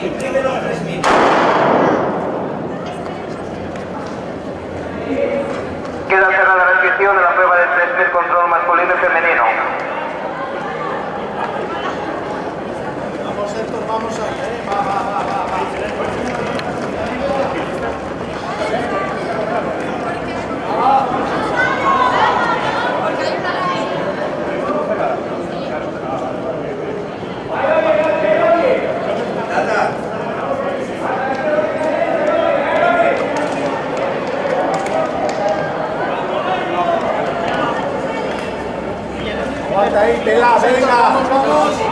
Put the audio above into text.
Queda cerrada la inscripción de la prueba de 3000 control masculino y femenino. Vamos, Héctor, vamos ahí, va. Aguanta ahí, tela, venga. Vamos.